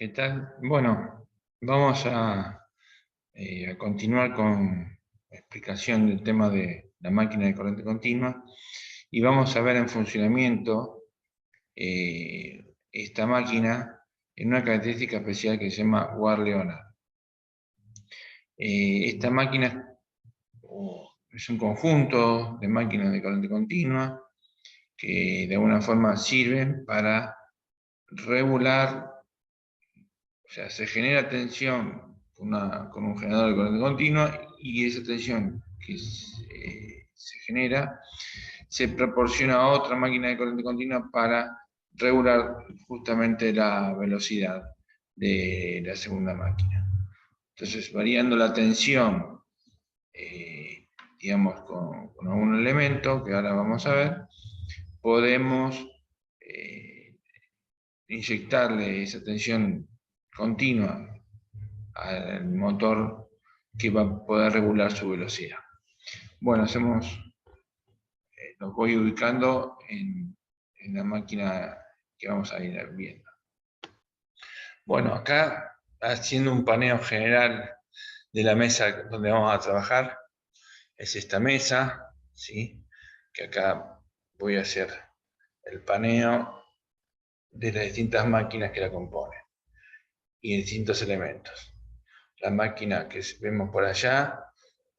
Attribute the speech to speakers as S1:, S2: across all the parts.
S1: ¿Qué tal? Bueno, vamos a continuar con la explicación del tema de la máquina de corriente continua y vamos a ver en funcionamiento esta máquina en una característica especial que se llama Ward-Leonard. Esta máquina es un conjunto de máquinas de corriente continua que de alguna forma sirven para regular. O sea, se genera tensión con un generador de corriente continua y esa tensión que se genera se proporciona a otra máquina de corriente continua para regular justamente la velocidad de la segunda máquina. Entonces, variando la tensión, digamos, con algún elemento que ahora vamos a ver, podemos inyectarle esa tensión continua al motor que va a poder regular su velocidad. Bueno, los voy ubicando en la máquina que vamos a ir viendo. Bueno, acá haciendo un paneo general de la mesa donde vamos a trabajar, es esta mesa, ¿sí? Que acá voy a hacer el paneo de las distintas máquinas que la componen y distintos elementos. La máquina que vemos por allá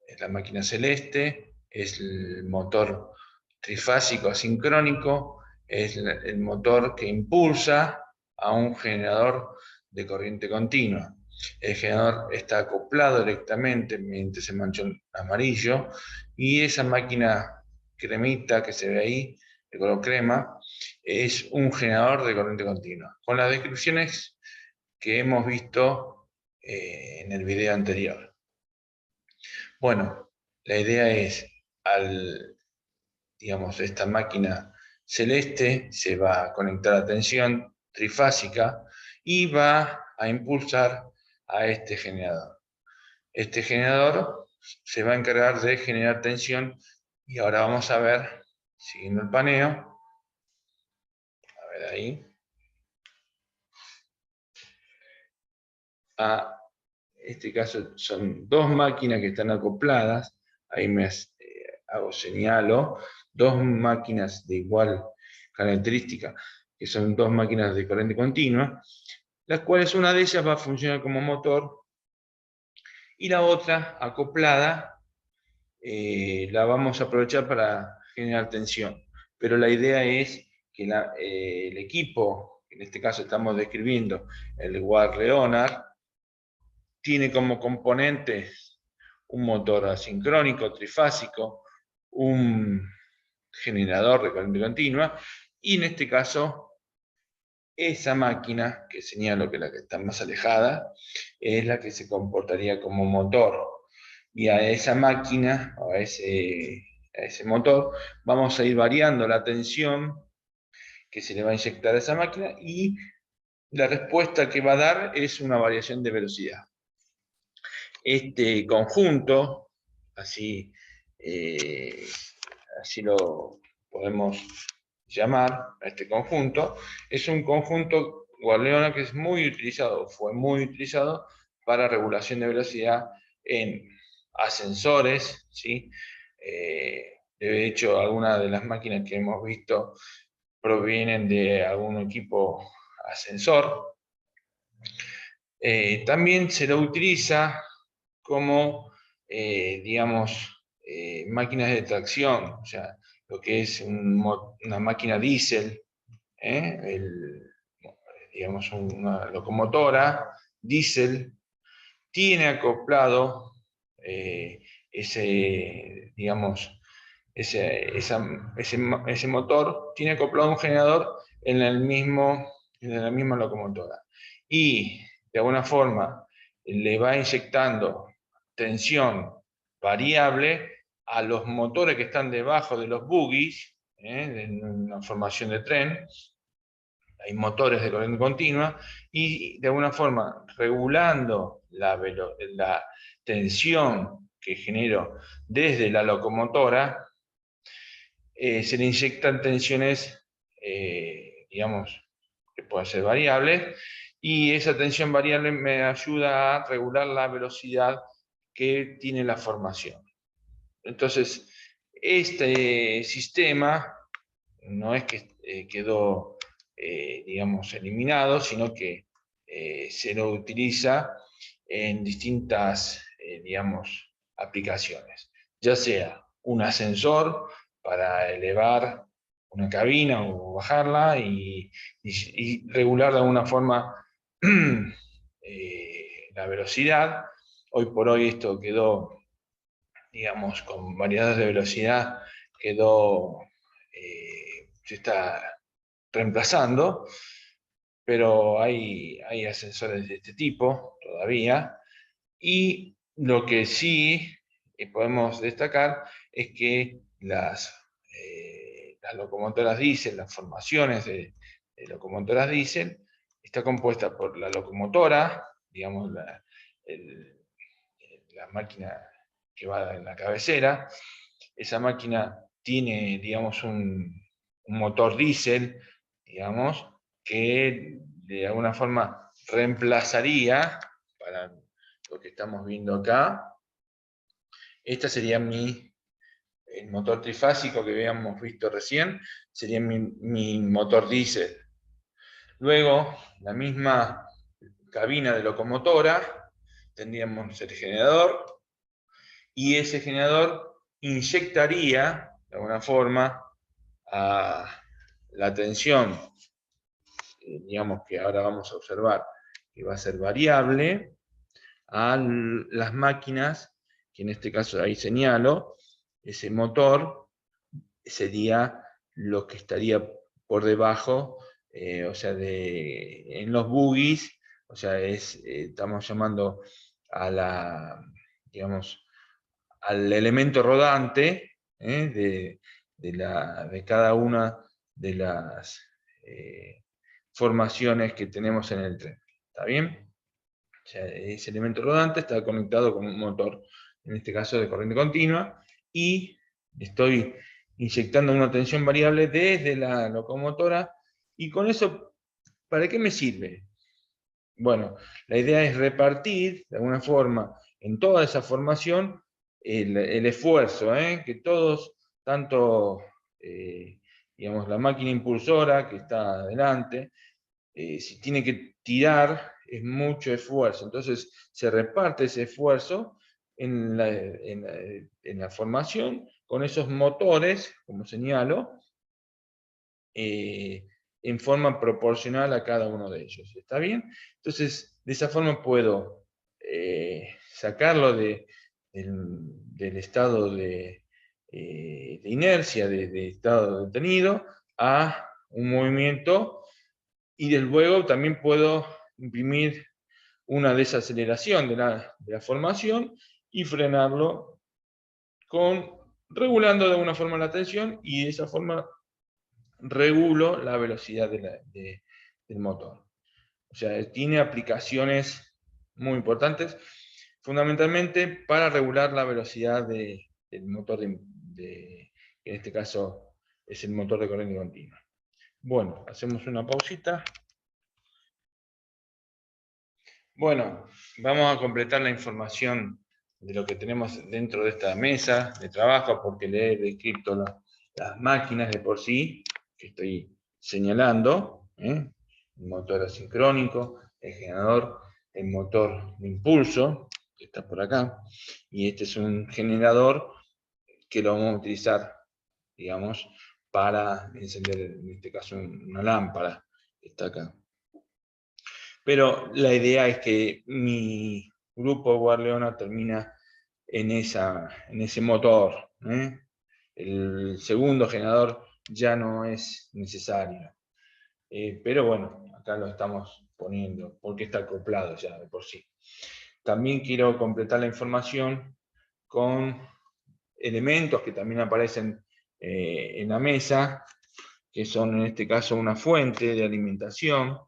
S1: es la máquina celeste, es el motor trifásico asincrónico, es el motor que impulsa a un generador de corriente continua. El generador está acoplado directamente mediante ese manchón amarillo y esa máquina cremita que se ve ahí, de color crema, es un generador de corriente continua, con las descripciones que hemos visto en el video anterior. Bueno, la idea es, digamos, esta máquina celeste se va a conectar a tensión trifásica y va a impulsar a este generador. Este generador se va a encargar de generar tensión y ahora vamos a ver, siguiendo el paneo, a ver ahí, este caso son dos máquinas que están acopladas, ahí señalo, dos máquinas de igual característica, que son dos máquinas de corriente continua, las cuales una de ellas va a funcionar como motor y la otra, acoplada, la vamos a aprovechar para generar tensión. Pero la idea es que el equipo, en este caso estamos describiendo el Ward-Leonard, tiene como componentes un motor asincrónico, trifásico, un generador de corriente continua, y en este caso, esa máquina, que señalo que la que está más alejada, es la que se comportaría como motor. Y a esa máquina, a ese motor, vamos a ir variando la tensión que se le va a inyectar a esa máquina, y la respuesta que va a dar es una variación de velocidad. Este conjunto, así lo podemos llamar a este conjunto, es un conjunto Ward-Leonard que es muy utilizado, fue muy utilizado para regulación de velocidad en ascensores, ¿sí? De hecho, algunas de las máquinas que hemos visto provienen de algún equipo ascensor. También se lo utiliza como, digamos, máquinas de tracción, o sea, lo que es una máquina diésel, digamos una locomotora diésel, tiene acoplado digamos, ese motor, tiene acoplado un generador en la misma locomotora. Y de alguna forma le va inyectando tensión variable a los motores que están debajo de los bogies, en una formación de tren. Hay motores de corriente continua y de alguna forma regulando la tensión que genero desde la locomotora, se le inyectan tensiones, digamos, que pueden ser variables, y esa tensión variable me ayuda a regular la velocidad que tiene la formación. Entonces, este sistema no es que quedó, digamos, eliminado, sino que se lo utiliza en distintas, digamos, aplicaciones, ya sea un ascensor para elevar una cabina o bajarla y regular de alguna forma la velocidad. Hoy por hoy esto quedó, digamos, con variedades de velocidad, quedó, se está reemplazando, pero hay ascensores de este tipo todavía. Y lo que sí podemos destacar es que las locomotoras diésel, las formaciones de locomotoras diésel, está compuesta por la locomotora, digamos, la máquina que va en la cabecera. Esa máquina tiene, digamos, un motor diésel, digamos, que de alguna forma reemplazaría, para lo que estamos viendo acá, este sería el motor trifásico que habíamos visto recién, sería mi motor diésel. Luego, la misma cabina de locomotora, tendríamos el generador, y ese generador inyectaría, de alguna forma, a la tensión, digamos que ahora vamos a observar que va a ser variable, a las máquinas, que en este caso ahí señalo, ese motor sería lo que estaría por debajo, o sea, en los bogies, o sea, estamos llamando a digamos, al elemento rodante de cada una de las formaciones que tenemos en el tren. ¿Está bien? O sea, ese elemento rodante está conectado con un motor, en este caso de corriente continua, y estoy inyectando una tensión variable desde la locomotora, y con eso, ¿para qué me sirve? Bueno, la idea es repartir, de alguna forma, en toda esa formación, el esfuerzo, que todos, tanto, digamos, la máquina impulsora que está adelante, si tiene que tirar, es mucho esfuerzo. Entonces, se reparte ese esfuerzo en la formación con esos motores, como señalo, en forma proporcional a cada uno de ellos. ¿Está bien? Entonces, de esa forma puedo sacarlo del estado de inercia, de estado detenido, a un movimiento, y luego también puedo imprimir una desaceleración de la formación y frenarlo regulando de alguna forma la tensión, y de esa forma regulo la velocidad del motor. O sea, tiene aplicaciones muy importantes, fundamentalmente para regular la velocidad del motor, en este caso es el motor de corriente continua. Bueno, hacemos una pausita. Bueno, vamos a completar la información de lo que tenemos dentro de esta mesa de trabajo, porque le he descrito las máquinas de por sí que estoy señalando, el motor asincrónico, el generador, el motor de impulso, que está por acá, y este es un generador que lo vamos a utilizar, digamos, para encender, en este caso, una lámpara que está acá. Pero la idea es que mi grupo Guarleona termina en ese motor. El segundo generador ya no es necesario. Pero bueno, acá lo estamos poniendo porque está acoplado ya de por sí. También quiero completar la información con elementos que también aparecen en la mesa, que son en este caso una fuente de alimentación.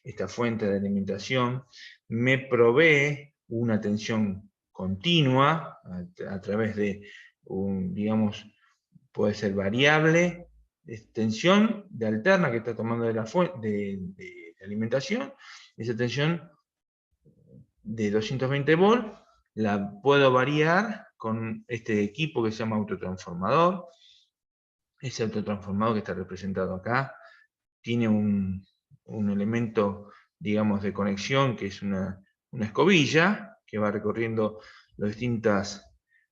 S1: Esta fuente de alimentación me provee una tensión continua a través de digamos, puede ser variable de tensión de alterna que está tomando de la fuente de alimentación, Esa tensión de 220 volts la puedo variar con este equipo que se llama autotransformador. Ese autotransformador que está representado acá tiene un elemento, digamos, de conexión, que es una escobilla que va recorriendo las distintas,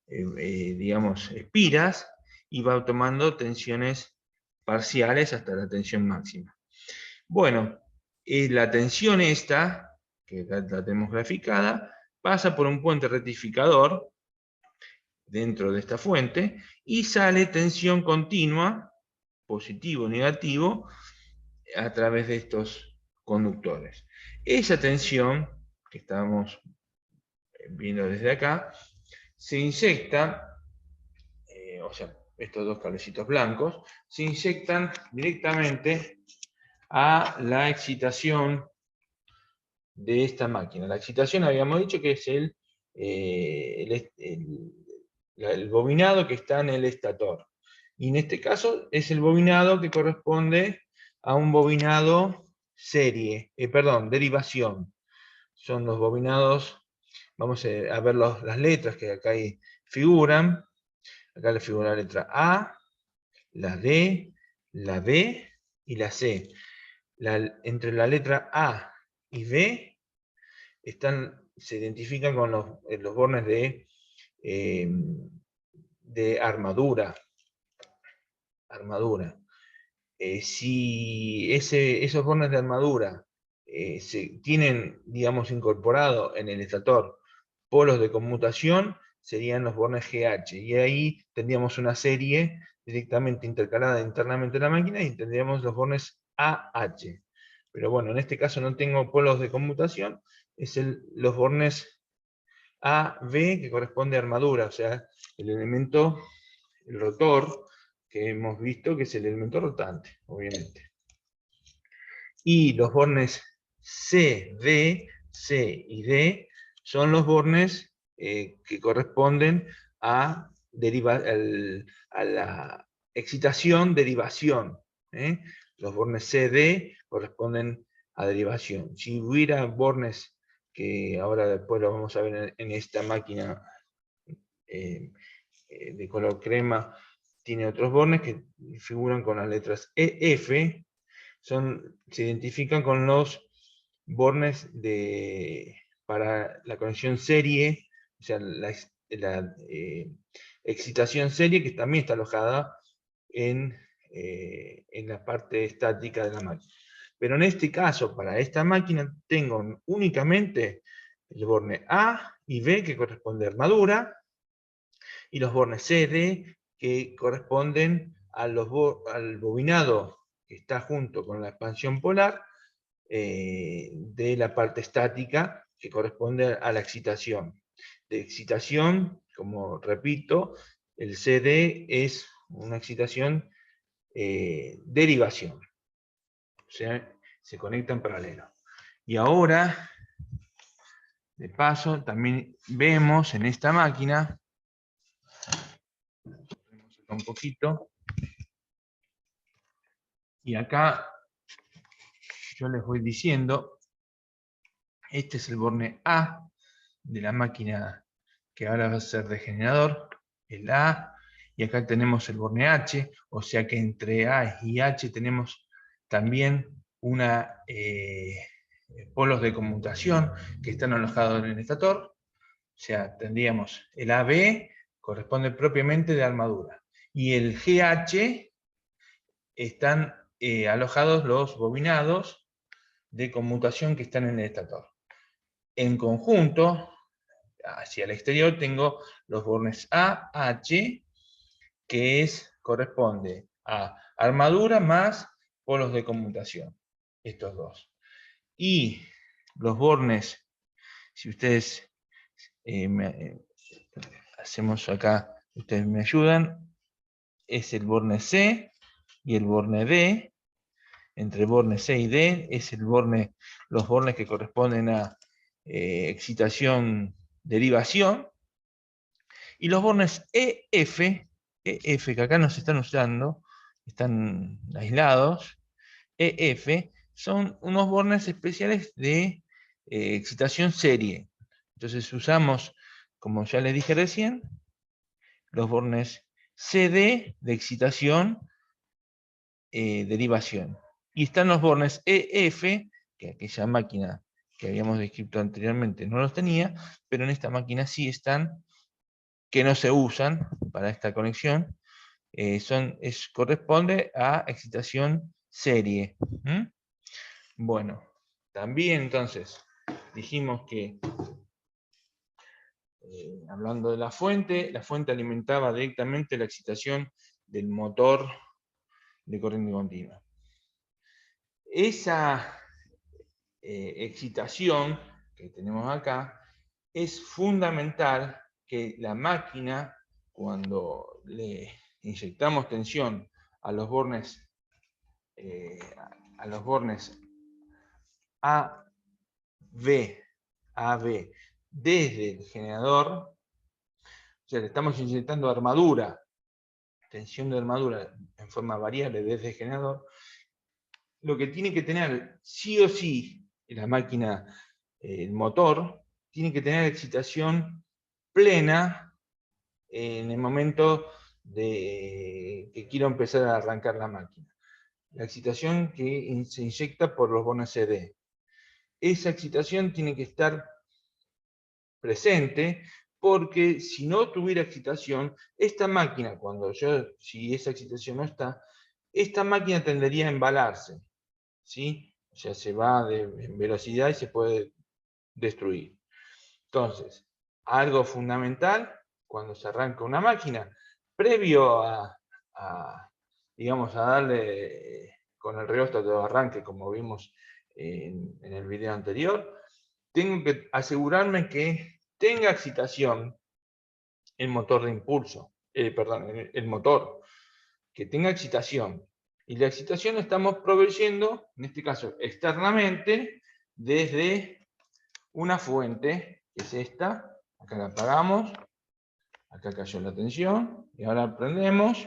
S1: digamos, espiras, y va tomando tensiones parciales hasta la tensión máxima. Bueno, la tensión esta, que la tenemos graficada, pasa por un puente rectificador dentro de esta fuente, y sale tensión continua, positivo o negativo, a través de estos conductores. Esa tensión que estamos viendo desde acá, se inyecta, o sea, estos dos cablecitos blancos, se inyectan directamente a la excitación de esta máquina. La excitación habíamos dicho que es el bobinado que está en el estator. Y en este caso es el bobinado que corresponde a un bobinado serie, derivación. Son los bobinados, vamos a ver las letras que acá figuran. Acá le figura la letra A, la D, la B y la C. Entre la letra A y B se identifican con los bornes de armadura. Si esos bornes de armadura se tienen, digamos, incorporado en el estator polos de conmutación, serían los bornes GH, y ahí tendríamos una serie directamente intercalada internamente en la máquina, y tendríamos los bornes AH. Pero bueno, en este caso no tengo polos de conmutación, es los bornes AB, que corresponde a armadura, o sea, el elemento, el rotor, que hemos visto que es el elemento rotante, obviamente. Y los bornes C, D, C y D son los bornes que corresponden a la excitación-derivación. Los bornes CD corresponden a derivación. Si hubiera bornes, que ahora después lo vamos a ver en esta máquina de color crema, tiene otros bornes que figuran con las letras EF, se identifican con los bornes para la conexión serie, o sea, la excitación serie, que también está alojada en la parte estática de la máquina. Pero en este caso, para esta máquina, tengo únicamente el borne A y B, que corresponde a armadura, y los bornes C, D, que corresponden al bobinado que está junto con la expansión polar de la parte estática, que corresponde a la excitación. De excitación, como repito, el CD es una excitación derivación. O sea, se conecta en paralelo. Y ahora, de paso, también vemos en esta máquina, un poquito, y acá yo les voy diciendo, este es el borne A de la máquina que ahora va a ser de generador, el A, y acá tenemos el borne H, o sea que entre A y H tenemos también polos de conmutación que están alojados en el estator. O sea, tendríamos el AB, corresponde propiamente de armadura, y el GH están alojados los bobinados de conmutación que están en el estator. En conjunto, hacia el exterior, tengo los bornes AH, que corresponde a armadura más polos de conmutación, estos dos. Y los bornes, si ustedes hacemos acá, ustedes me ayudan, es el borne C y el borne D. Entre borne C y D es los bornes que corresponden a excitación derivación, y los bornes EF, que acá no se están usando, están aislados, EF, son unos bornes especiales de excitación serie. Entonces usamos, como ya les dije recién, los bornes CD de excitación derivación. Y están los bornes EF, que aquella máquina que habíamos descrito anteriormente no los tenía, pero en esta máquina sí están, que no se usan para esta conexión. Corresponde a excitación serie. Bueno, también entonces dijimos que, hablando de la fuente alimentaba directamente la excitación del motor de corriente continua. Esa excitación que tenemos acá es fundamental que la máquina, cuando le inyectamos tensión a los bornes AB desde el generador, o sea, le estamos inyectando armadura, tensión de armadura en forma variable desde el generador, lo que tiene que tener sí o sí la máquina, el motor, tiene que tener excitación plena en el momento de que quiero empezar a arrancar la máquina. La excitación que se inyecta por los bornes CD. Esa excitación tiene que estar presente, porque si no tuviera excitación, esta máquina, si esa excitación no está, esta máquina tendería a embalarse, ¿sí? O sea, se va en velocidad y se puede destruir. Entonces, algo fundamental cuando se arranca una máquina, previo digamos, a darle con el reóstato de arranque, como vimos en el video anterior, tengo que asegurarme que tenga excitación el motor de impulso, el motor, que tenga excitación. Y la excitación la estamos proveyendo, en este caso externamente, desde una fuente, que es esta. Acá la apagamos, acá cayó la tensión, y ahora prendemos,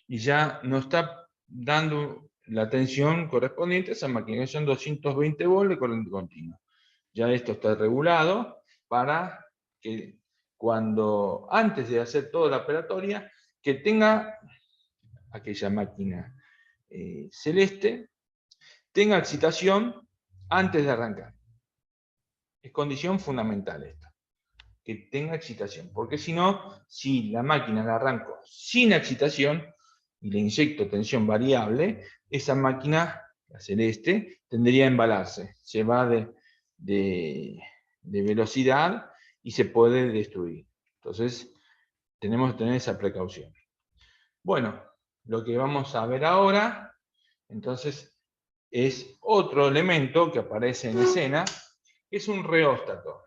S1: y ya nos está dando la tensión correspondiente a esa máquina, que son 220 volts de corriente continua. Ya esto está regulado para que antes de hacer toda la operatoria, que tenga aquella máquina celeste, tenga excitación antes de arrancar. Es condición fundamental esto, que tenga excitación, porque si no, si la máquina la arranco sin excitación y le inyecto tensión variable, esa máquina, la celeste, tendería a embalarse, se va de velocidad y se puede destruir. Entonces, tenemos que tener esa precaución. Bueno, lo que vamos a ver ahora, entonces, es otro elemento que aparece en escena, que es un reóstato.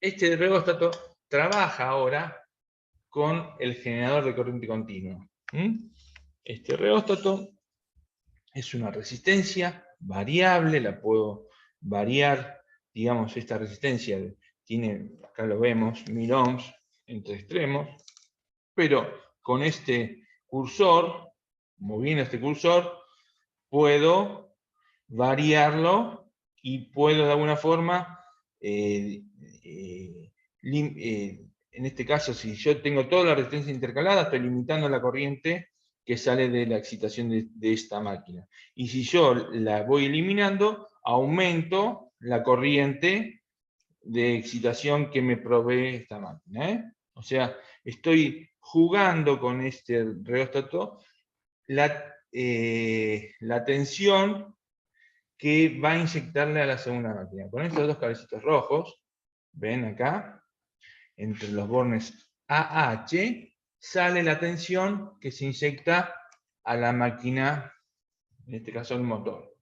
S1: Este reóstato trabaja ahora con el generador de corriente continua. Este reóstato es una resistencia variable, la puedo variar, digamos, esta resistencia tiene, acá lo vemos, 1000 ohms entre extremos, pero con este cursor, moviendo este cursor, puedo variarlo y puedo de alguna forma, en este caso, si yo tengo toda la resistencia intercalada, estoy limitando la corriente que sale de la excitación de esta máquina. Y si yo la voy eliminando, aumento la corriente de excitación que me provee esta máquina. O sea, estoy jugando con este reóstato la tensión que va a inyectarle a la segunda máquina. Con estos dos cablecitos rojos, ven acá, entre los bornes AH, sale la tensión que se inyecta a la máquina, en este caso el motor.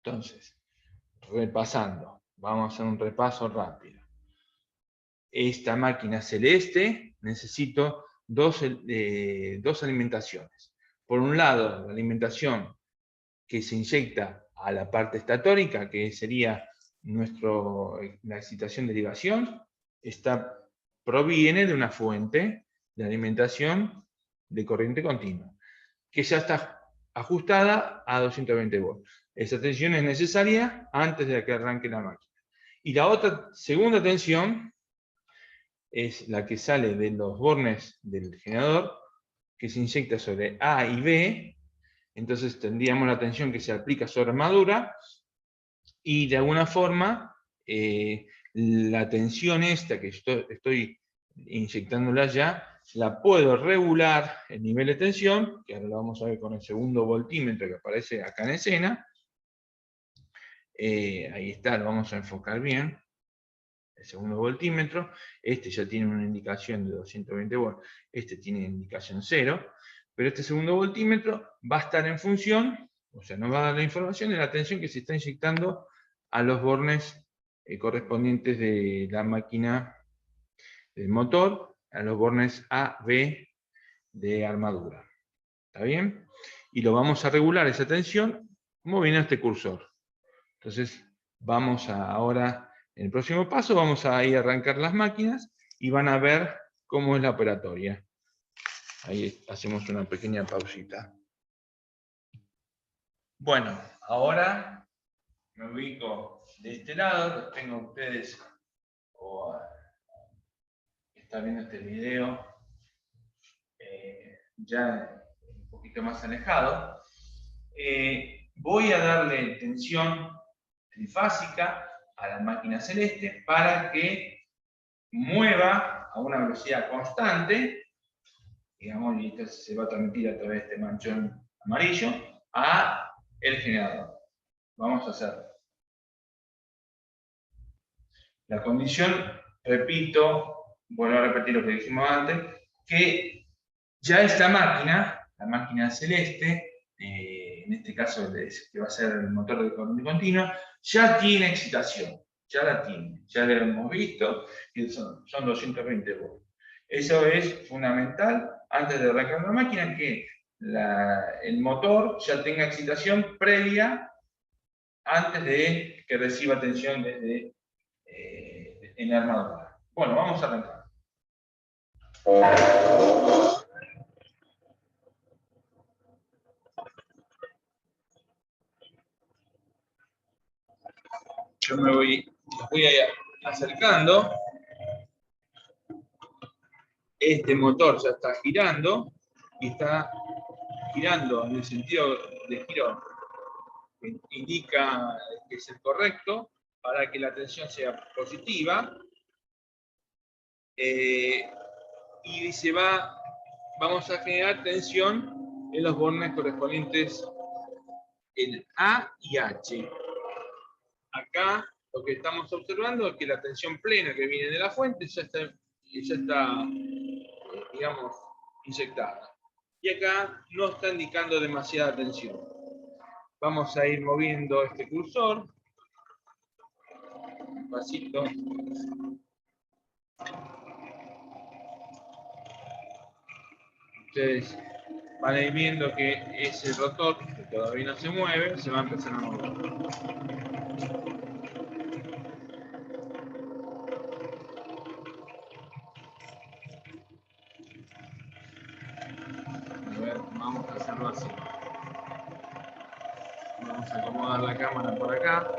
S1: Entonces, repasando, vamos a hacer un repaso rápido. Esta máquina celeste, necesito dos alimentaciones. Por un lado, la alimentación que se inyecta a la parte estatórica, que sería la excitación de derivación, proviene de una fuente de alimentación de corriente continua, que ya está ajustada a 220 volts. Esa tensión es necesaria antes de que arranque la máquina. Y la otra, segunda tensión, es la que sale de los bornes del generador, que se inyecta sobre A y B. Entonces tendríamos la tensión que se aplica sobre armadura, y de alguna forma la tensión esta que estoy inyectándola ya, la puedo regular el nivel de tensión, que ahora lo vamos a ver con el segundo voltímetro que aparece acá en escena. Ahí está, lo vamos a enfocar bien. El segundo voltímetro, este ya tiene una indicación de 220 volts, este tiene indicación 0, pero este segundo voltímetro va a estar en función, o sea, nos va a dar la información de la tensión que se está inyectando a los bornes correspondientes de la máquina del motor, a los bornes A, B de armadura. ¿Está bien? Y lo vamos a regular esa tensión moviendo este cursor. Entonces, vamos ahora, en el próximo paso, vamos a ir a arrancar las máquinas y van a ver cómo es la operatoria. Ahí hacemos una pequeña pausita. Bueno, ahora me ubico de este lado, los tengo a ustedes, o están viendo este video, ya un poquito más alejado. Voy a darle tensión trifásica a la máquina celeste para que mueva a una velocidad constante, digamos, y esto se va a transmitir a través de este manchón amarillo a el generador. Vamos a hacerlo. La condición, repito, vuelvo a repetir lo que dijimos antes, que ya esta máquina, la máquina celeste, en este caso que va a ser el motor de corriente continua, ya tiene excitación, ya la tiene, ya lo hemos visto, y son 220 volts. Eso es fundamental antes de arrancar la máquina, que el motor ya tenga excitación previa antes de que reciba tensión desde en la armadura. Bueno, vamos a arrancar. Yo me voy acercando. Este motor ya está girando y está girando en el sentido de giro que indica que es el correcto para que la tensión sea positiva. Y vamos a generar tensión en los bornes correspondientes en A y H. Acá lo que estamos observando es que la tensión plena que viene de la fuente ya está digamos, inyectada. Y acá no está indicando demasiada tensión. Vamos a ir moviendo este cursor. Despacito. Ustedes van a ir viendo que ese rotor, que todavía no se mueve, se va a empezar a mover. A ver, vamos a hacerlo así. Vamos a acomodar la cámara por acá.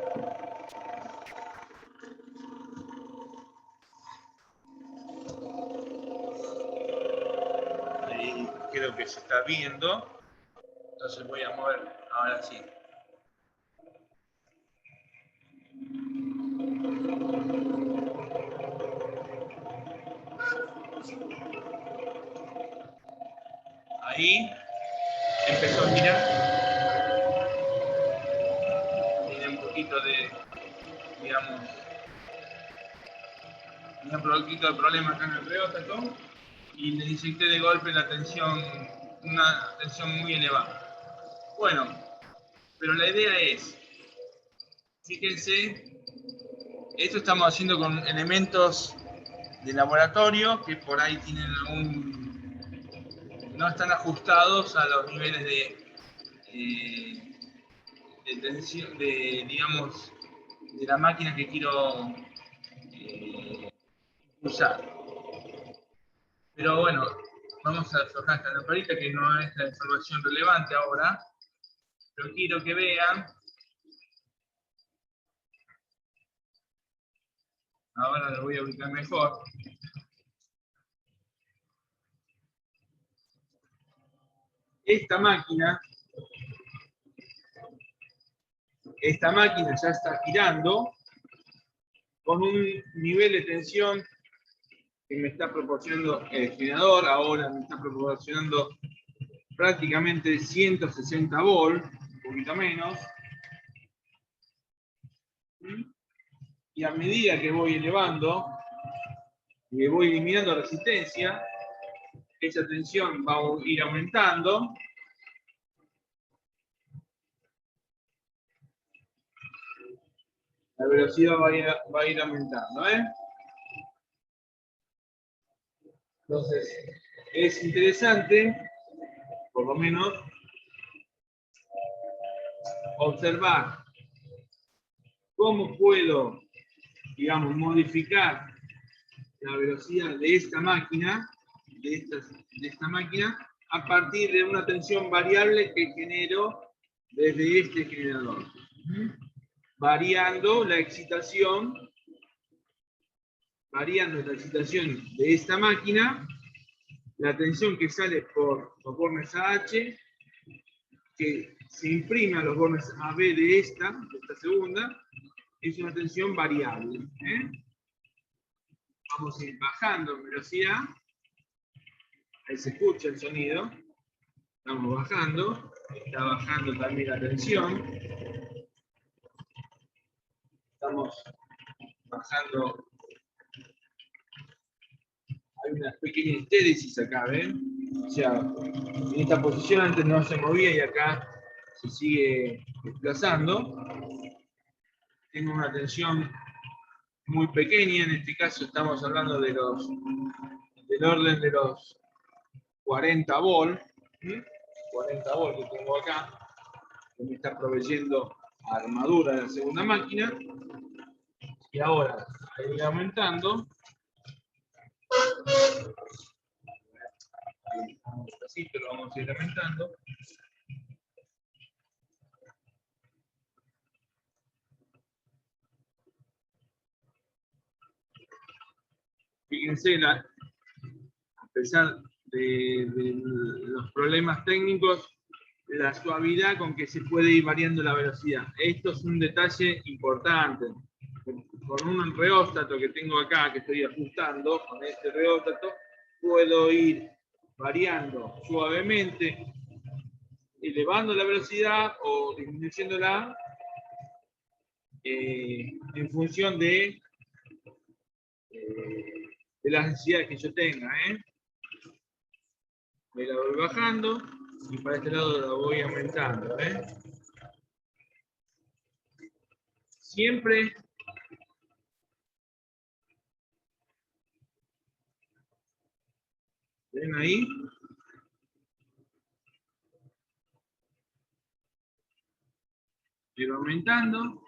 S1: Ahí creo que se está viendo. Entonces voy a mover ahora sí. Ahí empezó a girar. Tiene un poquito de, digamos, un poquito de problema acá en el reóstato y le inyecté de golpe la tensión, una tensión muy elevada. Bueno, pero la idea es, fíjense, esto estamos haciendo con elementos de laboratorio que por ahí tienen no están ajustados a los niveles de tensión, digamos, de la máquina que quiero usar. Pero bueno, vamos a aflojar esta lamparita que no es la información relevante ahora. Yo quiero que vean. Ahora lo voy a ubicar mejor. Esta máquina ya está girando con un nivel de tensión que me está proporcionando el generador. Ahora me está proporcionando prácticamente 160 volts, un poquito menos. Y a medida que voy elevando y voy eliminando resistencia, esa tensión va a ir aumentando. La velocidad va a ir aumentando, ¿eh? Entonces, es interesante, por lo menos, observar cómo puedo, digamos, modificar la velocidad de esta máquina, de esta máquina, a partir de una tensión variable que genero desde este generador. Variando la excitación de esta máquina, la tensión que sale por los bornes AH, que se imprime a los bornes AB de esta segunda, es una tensión variable. Vamos a ir bajando en velocidad. Ahí se escucha el sonido. Estamos bajando. Está bajando también la tensión. Estamos bajando. Hay una pequeña estéresis acá, ¿ven? O sea, en esta posición antes no se movía y acá se sigue desplazando. Tengo una tensión muy pequeña, en este caso estamos hablando del orden de los 40 volts. 40 volts que tengo acá, que me está proveyendo armadura de la segunda máquina. Y ahora, a ir aumentando. Despacito lo vamos a ir aumentando. Fíjense, a pesar de los problemas técnicos, la suavidad con que se puede ir variando la velocidad. Esto es un detalle importante. Con un reóstato que tengo acá, que estoy ajustando, con este reóstato, puedo ir variando suavemente, elevando la velocidad o disminuyéndola en función de las necesidades que yo tenga. Me la voy bajando y para este lado la voy aumentando. Siempre ¿ven ahí? Pero aumentando.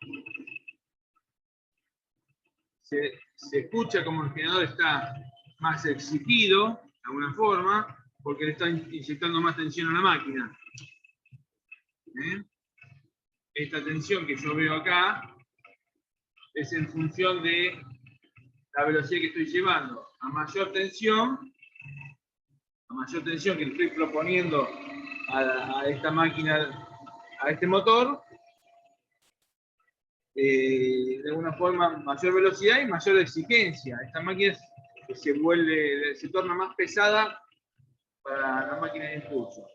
S1: Se escucha como el generador está más exigido, de alguna forma, porque le está inyectando más tensión a la máquina. Esta tensión que yo veo acá es en función de la velocidad que estoy llevando. A mayor tensión que le estoy proponiendo a esta máquina, a este motor, de alguna forma mayor velocidad y mayor exigencia. Esta máquina se torna más pesada para la máquina de impulso.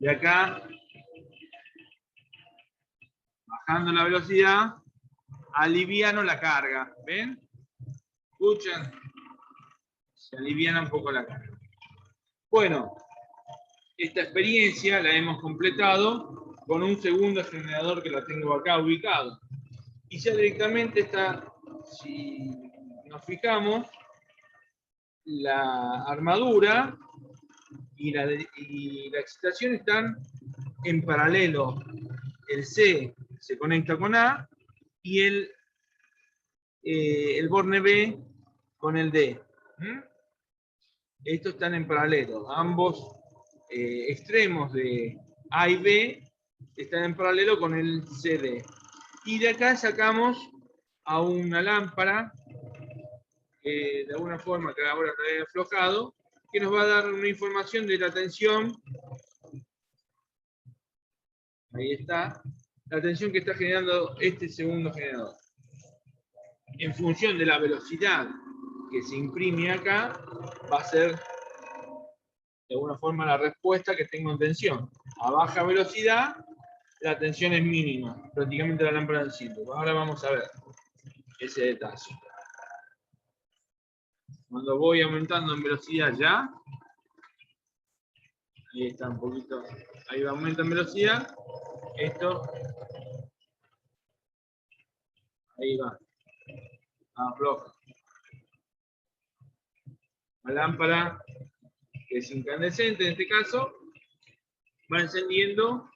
S1: Y acá, bajando la velocidad, aliviano la carga. ¿Ven? ¿Escuchan? Se aliviana un poco la carga. Bueno, esta experiencia la hemos completado con un segundo generador que la tengo acá ubicado. Y ya directamente está, si nos fijamos, la armadura y la excitación están en paralelo. El C se conecta con A y el borne B con el D. Estos están en paralelo. Ambos extremos de A y B están en paralelo con el CD. Y de acá sacamos a una lámpara, de alguna forma que ahora lo he aflojado, que nos va a dar una información de la tensión. Ahí está, la tensión que está generando este segundo generador. En función de la velocidad que se imprime acá, va a ser de alguna forma la respuesta que tengo en tensión. A baja velocidad, la tensión es mínima, prácticamente la lámpara del cilindro. Ahora vamos a ver ese detalle. Cuando voy aumentando en velocidad ya, ahí está un poquito, ahí va aumenta en velocidad, esto, ahí va, afloja. La lámpara, que es incandescente en este caso, va encendiendo,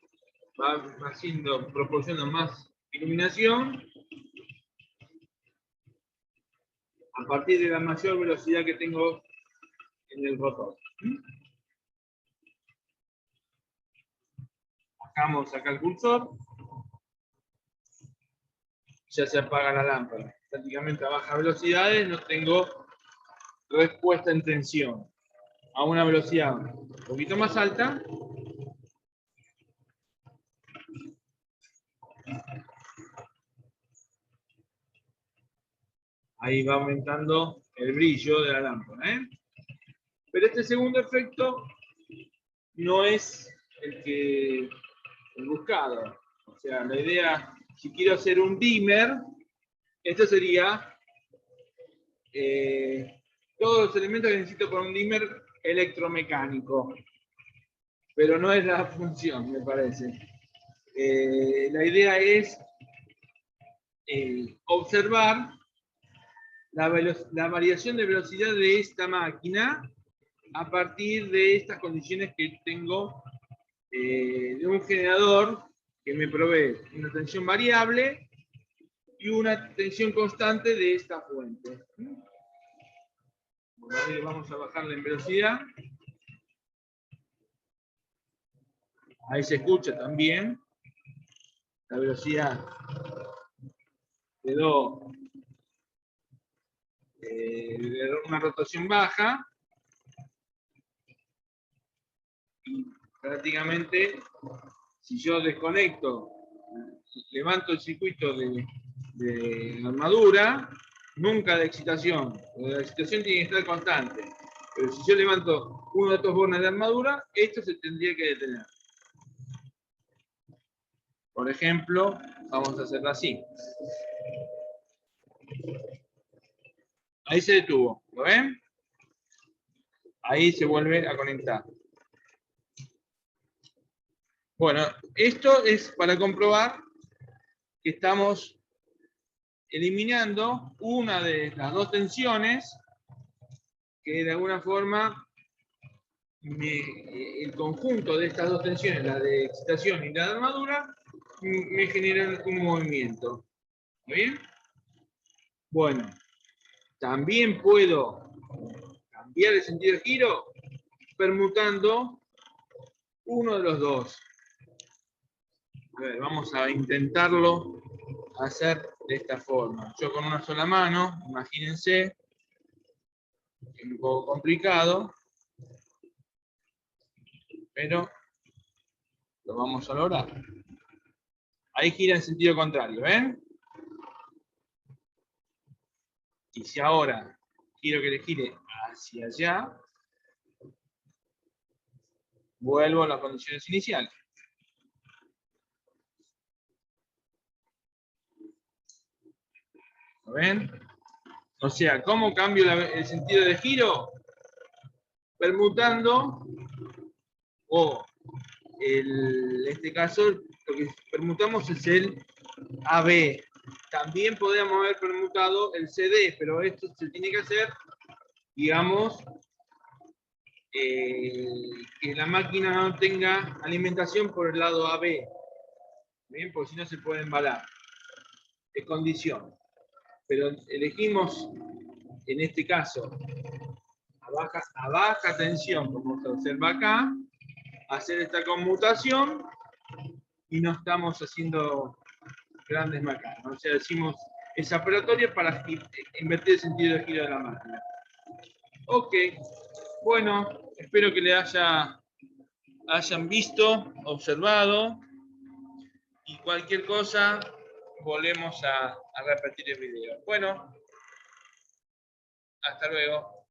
S1: va haciendo, proporcionando más iluminación a partir de la mayor velocidad que tengo en el rotor. Bajamos acá el cursor, ya se apaga la lámpara. Prácticamente a bajas velocidades no tengo respuesta en tensión. A una velocidad un poquito más alta, ahí va aumentando el brillo de la lámpara. Pero este segundo efecto no es el buscado. O sea, la idea, si quiero hacer un dimmer, esto sería todos los elementos que necesito para un dimmer electromecánico. Pero no es la función, me parece. La idea es observar la variación de velocidad de esta máquina a partir de estas condiciones que tengo de un generador que me provee una tensión variable y una tensión constante de esta fuente. Bueno, ahí vamos a bajarla en velocidad. Ahí se escucha también. La velocidad quedó una rotación baja. Y prácticamente, si yo desconecto, levanto el circuito de armadura, nunca de excitación. La excitación tiene que estar constante. Pero si yo levanto uno de estos bornes de armadura, esto se tendría que detener. Por ejemplo, vamos a hacerlo así. Ahí se detuvo, ¿lo ven? Ahí se vuelve a conectar. Bueno, esto es para comprobar que estamos eliminando una de las dos tensiones que de alguna forma el conjunto de estas dos tensiones, la de excitación y la de armadura, me generan un movimiento. ¿Está bien? Bueno, también puedo cambiar el sentido de giro permutando uno de los dos. A ver, vamos a intentarlo hacer de esta forma. Yo con una sola mano, imagínense, es un poco complicado, pero lo vamos a lograr. Ahí gira en sentido contrario, ¿ven? Y si ahora quiero que le gire hacia allá, vuelvo a las condiciones iniciales. ¿Lo ven? O sea, ¿cómo cambio el sentido de giro? Permutando, o en este caso, lo que permutamos es el AB. También podríamos haber permutado el CD, pero esto se tiene que hacer, digamos, que la máquina no tenga alimentación por el lado AB. Bien, porque si no se puede embalar. Es condición. Pero elegimos, en este caso, a baja tensión, como se observa acá, hacer esta conmutación y no estamos haciendo grandes macanas. O sea, decimos es operatoria para invertir el sentido de giro de la máquina. Ok, bueno, espero que le hayan visto, observado, y cualquier cosa volvemos a repetir el video. Bueno, hasta luego.